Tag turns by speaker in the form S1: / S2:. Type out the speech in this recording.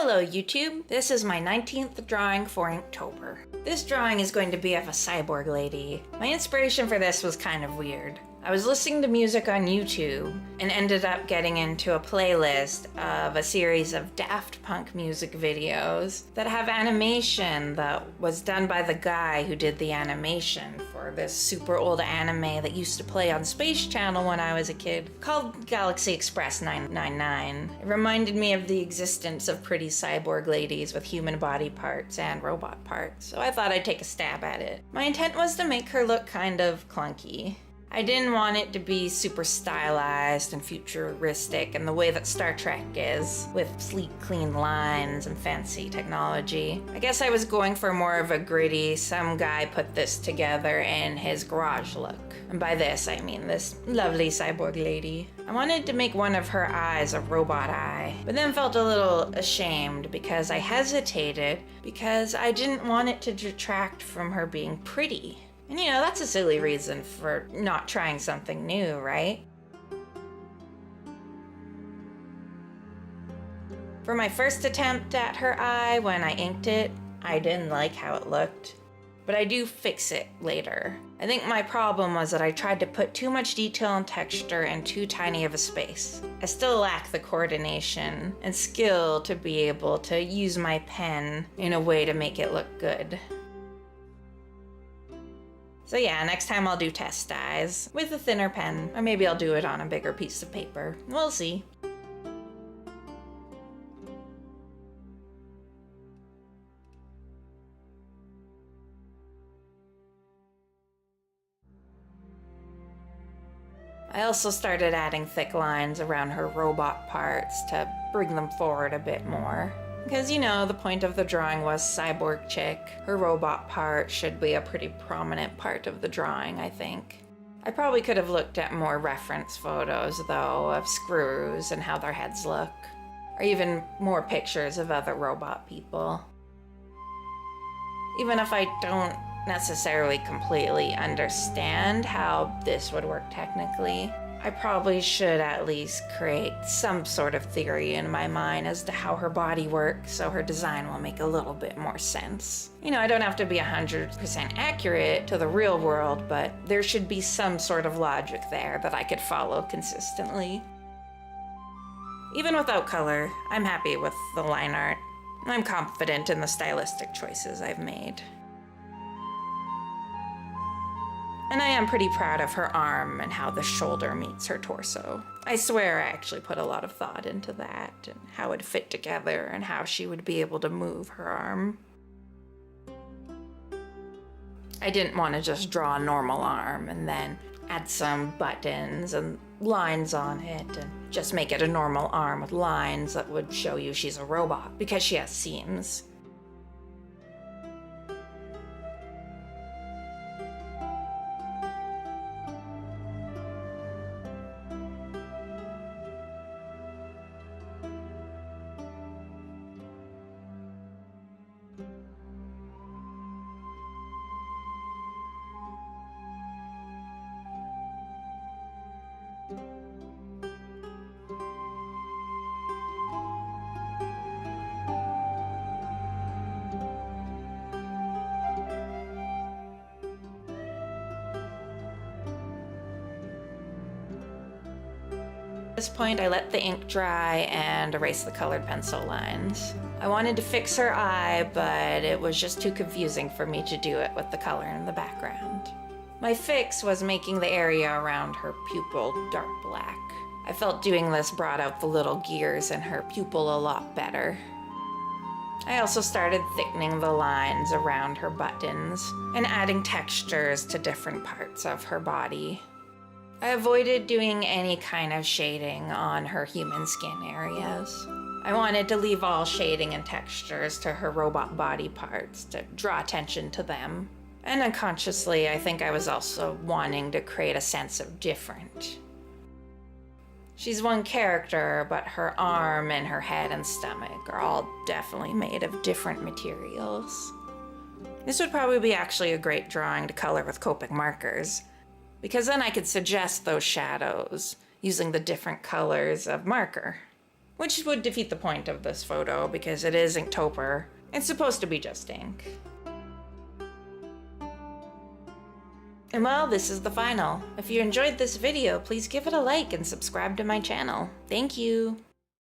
S1: Hello YouTube, this is my 19th drawing for Inktober. This drawing is going to be of a cyborg lady. My inspiration for this was kind of weird. I was listening to music on YouTube and ended up getting into a playlist of a series of Daft Punk music videos that have animation that was done by the guy who did the animation for this super old anime that used to play on Space Channel when I was a kid called Galaxy Express 999. It reminded me of the existence of pretty cyborg ladies with human body parts and robot parts, so I thought I'd take a stab at it. My intent was to make her look kind of clunky. I didn't want it to be super stylized and futuristic in the way that Star Trek is, with sleek, clean lines and fancy technology. I guess I was going for more of a gritty, some guy put this together in his garage look. And by this, I mean this lovely cyborg lady. I wanted to make one of her eyes a robot eye, but then felt a little ashamed because I hesitated because I didn't want it to detract from her being pretty. And you know, that's a silly reason for not trying something new, right? For my first attempt at her eye, when I inked it, I didn't like how it looked. But I do fix it later. I think my problem was that I tried to put too much detail and texture in too tiny of a space. I still lack the coordination and skill to be able to use my pen in a way to make it look good. So yeah, next time I'll do test eyes with a thinner pen, or maybe I'll do it on a bigger piece of paper. We'll see. I also started adding thick lines around her robot parts to bring them forward a bit more. Because, you know, the point of the drawing was cyborg chick. Her robot part should be a pretty prominent part of the drawing, I think. I probably could have looked at more reference photos, though, of screws and how their heads look. Or even more pictures of other robot people. Even if I don't necessarily completely understand how this would work technically, I probably should at least create some sort of theory in my mind as to how her body works so her design will make a little bit more sense. You know, I don't have to be 100% accurate to the real world, but there should be some sort of logic there that I could follow consistently. Even without color, I'm happy with the line art. I'm confident in the stylistic choices I've made. And I am pretty proud of her arm and how the shoulder meets her torso. I swear I actually put a lot of thought into that and how it fit together and how she would be able to move her arm. I didn't want to just draw a normal arm and then add some buttons and lines on it and just make it a normal arm with lines that would show you she's a robot because she has seams. At this point, I let the ink dry and erase the colored pencil lines. I wanted to fix her eye, but it was just too confusing for me to do it with the color in the background. My fix was making the area around her pupil dark black. I felt doing this brought out the little gears in her pupil a lot better. I also started thickening the lines around her buttons and adding textures to different parts of her body. I avoided doing any kind of shading on her human skin areas. I wanted to leave all shading and textures to her robot body parts to draw attention to them. And unconsciously, I think I was also wanting to create a sense of different. She's one character, but her arm and her head and stomach are all definitely made of different materials. This would probably be actually a great drawing to color with Copic markers, because then I could suggest those shadows using the different colors of marker. which would defeat the point of this photo because it is Inktober. It's supposed to be just ink. And well, this is the final. If you enjoyed this video, please give it a like and subscribe to my channel. Thank you!